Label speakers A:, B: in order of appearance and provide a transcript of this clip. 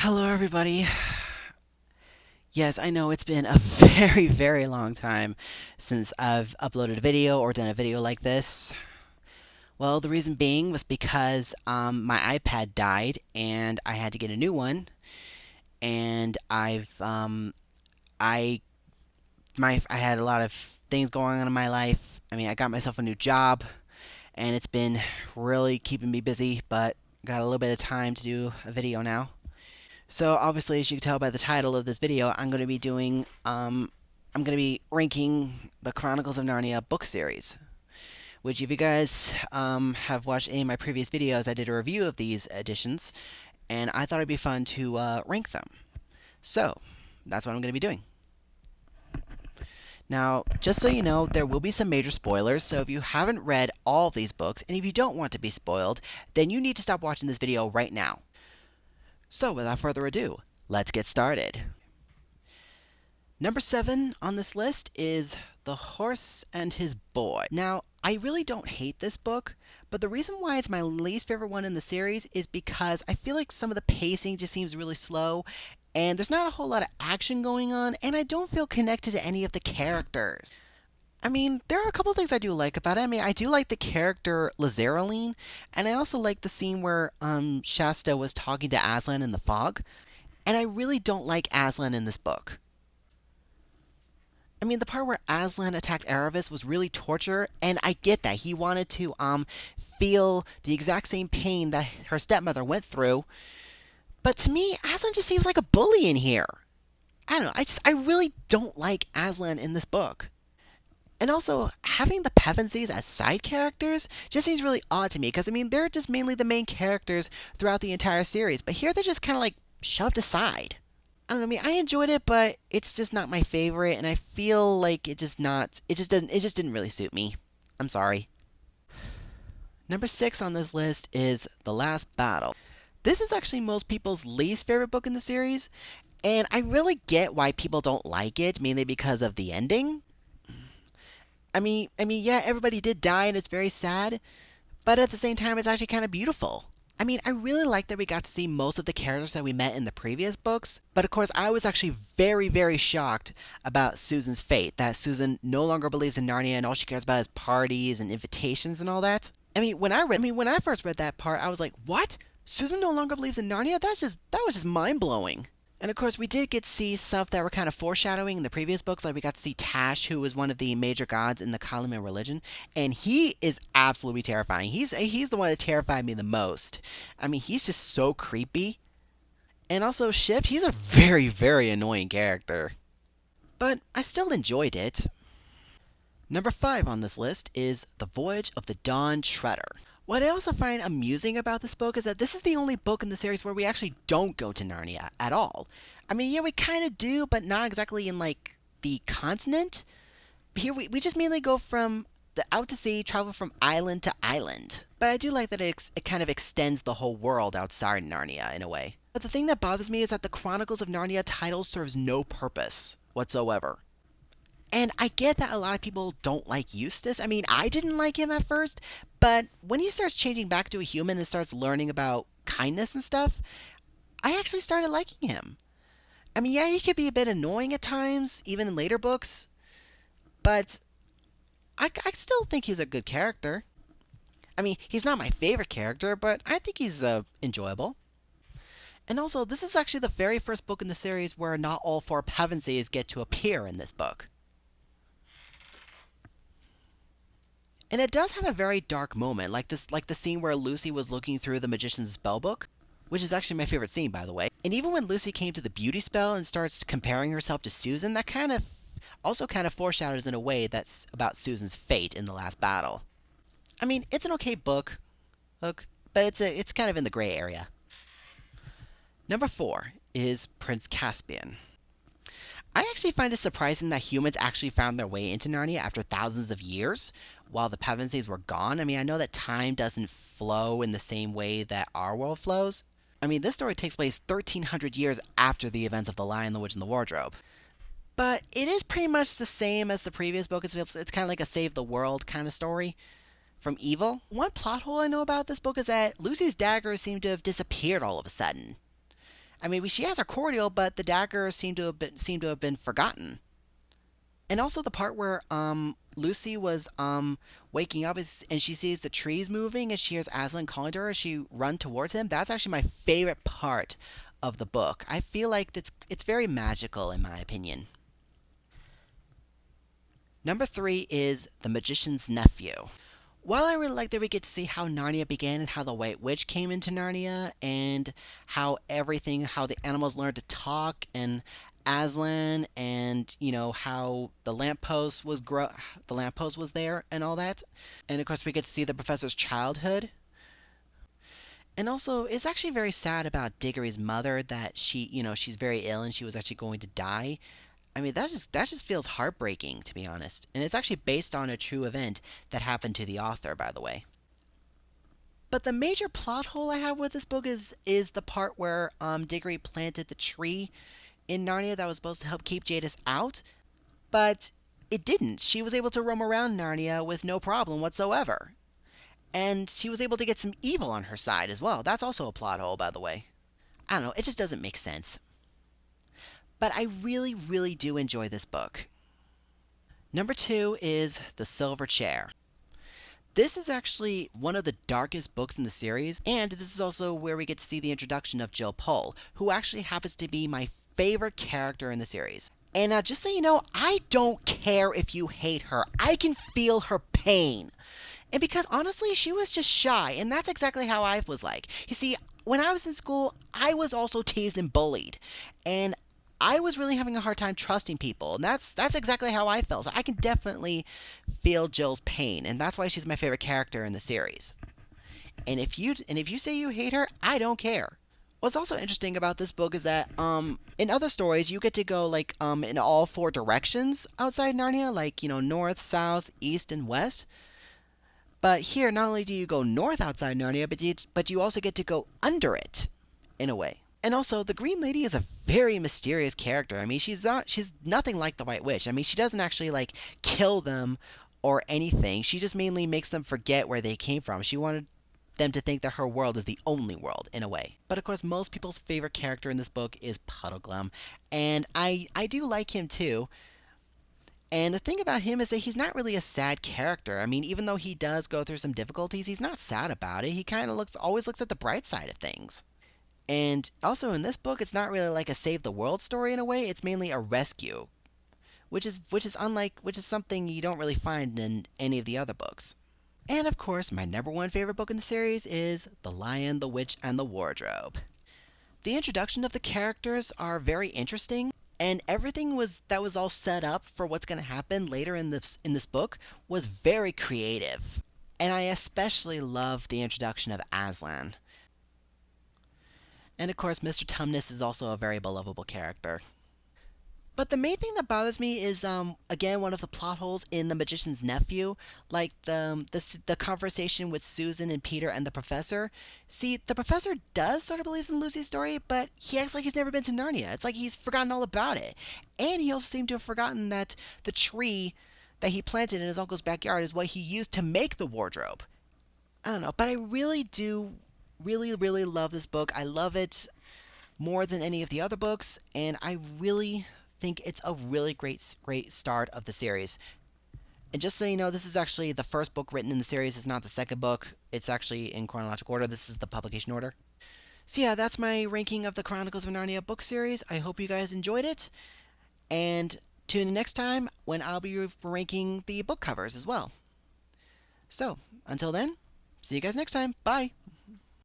A: Hello, everybody. Yes, I know it's been a very, very long time since I've uploaded a video or done a video like this. Well, the reason being was because my iPad died and I had to get a new one. And I I had a lot of things going on in my life. I mean, I got myself a new job, and it's been really keeping me busy. But got a little bit of time to do a video now. So obviously, as you can tell by the title of this video, I'm going to be ranking the Chronicles of Narnia book series. Which, if you guys have watched any of my previous videos, I did a review of these editions, and I thought it'd be fun to rank them. So that's what I'm going to be doing. Now, just so you know, there will be some major spoilers, so if you haven't read all of these books, and if you don't want to be spoiled, then you need to stop watching this video right now. So, without further ado, let's get started. Number 7 on this list is The Horse and His Boy. Now, I really don't hate this book, but the reason why it's my least favorite one in the series is because I feel like some of the pacing just seems really slow, and there's not a whole lot of action going on, and I don't feel connected to any of the characters. I mean, there are a couple of things I do like about it. I mean, I do like the character Lazareline, and I also like the scene where Shasta was talking to Aslan in the fog. And I really don't like Aslan in this book. I mean, the part where Aslan attacked Aravis was really torture, and I get that. He wanted to feel the exact same pain that her stepmother went through. But to me, Aslan just seems like a bully in here. I don't know. I really don't like Aslan in this book. And also, having the Pevensies as side characters just seems really odd to me, because I mean, they're just mainly the main characters throughout the entire series, but here they're just kind of like shoved aside. I don't know. I mean, I enjoyed it, but it's just not my favorite, and I feel like it just didn't really suit me. I'm sorry. Number 6 on this list is The Last Battle. This is actually most people's least favorite book in the series, and I really get why people don't like it, mainly because of the ending. Yeah, everybody did die, and it's very sad, but at the same time, it's actually kind of beautiful. I mean, I really like that we got to see most of the characters that we met in the previous books, but of course, I was actually very, very shocked about Susan's fate, that Susan no longer believes in Narnia and all she cares about is parties and invitations and all that. When I first read that part, I was like, "What? Susan no longer believes in Narnia? That was just mind-blowing." And of course, we did get to see stuff that were kind of foreshadowing in the previous books. Like, we got to see Tash, who was one of the major gods in the Kalaman religion, and he is absolutely terrifying. He's the one that terrified me the most. I mean, he's just so creepy. And also, Shift, he's a very, very annoying character. But I still enjoyed it. Number 5 on this list is The Voyage of the Dawn Treader. What I also find amusing about this book is that this is the only book in the series where we actually don't go to Narnia at all. I mean, yeah, we kind of do, but not exactly in, like, the continent. Here, we just mainly go from the out to sea, travel from island to island. But I do like that it kind of extends the whole world outside Narnia in a way. But the thing that bothers me is that the Chronicles of Narnia title serves no purpose whatsoever. And I get that a lot of people don't like Eustace. I mean, I didn't like him at first, but when he starts changing back to a human and starts learning about kindness and stuff, I actually started liking him. I mean, yeah, he could be a bit annoying at times, even in later books, but I still think he's a good character. I mean, he's not my favorite character, but I think he's enjoyable. And also, this is actually the very first book in the series where not all 4 Pevensies get to appear in this book. And it does have a very dark moment, like the scene where Lucy was looking through the magician's spellbook, which is actually my favorite scene, by the way. And even when Lucy came to the beauty spell and starts comparing herself to Susan, that kind of foreshadows in a way that's about Susan's fate in the last battle. I mean, it's an okay book, but it's kind of in the gray area. Number 4 is Prince Caspian. I actually find it surprising that humans actually found their way into Narnia after thousands of years, while the Pevensies were gone. I mean, I know that time doesn't flow in the same way that our world flows. I mean, this story takes place 1,300 years after the events of The Lion, the Witch, and the Wardrobe. But it is pretty much the same as the previous book. It's kind of like a save the world kind of story from evil. One plot hole I know about this book is that Lucy's daggers seem to have disappeared all of a sudden. I mean, she has her cordial, but the dagger seemed to have been forgotten. And also the part where Lucy was waking up and she sees the trees moving and she hears Aslan calling to her as she run towards him. That's actually my favorite part of the book. I feel like it's very magical in my opinion. Number 3 is The Magician's Nephew. While I really like that we get to see how Narnia began and how the White Witch came into Narnia and how the animals learned to talk and Aslan and how the lamppost was there and all that, and of course we get to see the professor's childhood. And also, it's actually very sad about Diggory's mother that she's very ill and she was actually going to die. I mean, that just feels heartbreaking, to be honest. And it's actually based on a true event that happened to the author, by the way. But the major plot hole I have with this book is the part where Diggory planted the tree in Narnia that was supposed to help keep Jadis out, but it didn't. She was able to roam around Narnia with no problem whatsoever. And she was able to get some evil on her side as well. That's also a plot hole, by the way. I don't know, it just doesn't make sense. But I really, really do enjoy this book. Number 2 is The Silver Chair. This is actually one of the darkest books in the series, and this is also where we get to see the introduction of Jill Pole, who actually happens to be my favorite character in the series. And just so you know, I don't care if you hate her. I can feel her pain. And because honestly, she was just shy, and that's exactly how I was like. You see, when I was in school, I was also teased and bullied. And I was really having a hard time trusting people, and that's exactly how I felt. So I can definitely feel Jill's pain, and that's why she's my favorite character in the series. And if you say you hate her, I don't care. What's also interesting about this book is that in other stories you get to go like in all four directions outside Narnia, like north, south, east, and west. But here, not only do you go north outside Narnia, but you also get to go under it, in a way. And also, the Green Lady is a very mysterious character. I mean, she's nothing like the White Witch. I mean, she doesn't actually like kill them or anything. She just mainly makes them forget where they came from. She wanted them to think that her world is the only world, in a way. But of course, most people's favorite character in this book is Puddleglum, and I do like him too. And the thing about him is that he's not really a sad character. I mean, even though he does go through some difficulties, he's not sad about it. He kind of always looks at the bright side of things. And also in this book, it's not really like a save the world story in a way. It's mainly a rescue, which is something you don't really find in any of the other books. And of course, my number one favorite book in the series is The Lion, the Witch, and the Wardrobe. The introduction of the characters are very interesting, and everything that was all set up for what's going to happen later in this book was very creative. And I especially love the introduction of Aslan. And of course, Mr. Tumnus is also a very believable character. But the main thing that bothers me is, again, one of the plot holes in The Magician's Nephew, like the conversation with Susan and Peter and the professor. See, the professor does sort of believes in Lucy's story, but he acts like he's never been to Narnia. It's like he's forgotten all about it. And he also seemed to have forgotten that the tree that he planted in his uncle's backyard is what he used to make the wardrobe. I don't know, but I really do really, really love this book. I love it more than any of the other books, and I really think it's a really great start of the series. And just so you know, this is actually the first book written in the series. It's not the second book. It's actually in chronological order. This is the publication order. So yeah, that's my ranking of the Chronicles of Narnia book series. I hope you guys enjoyed it. And tune in next time when I'll be ranking the book covers as well. So, until then, see you guys next time. Bye!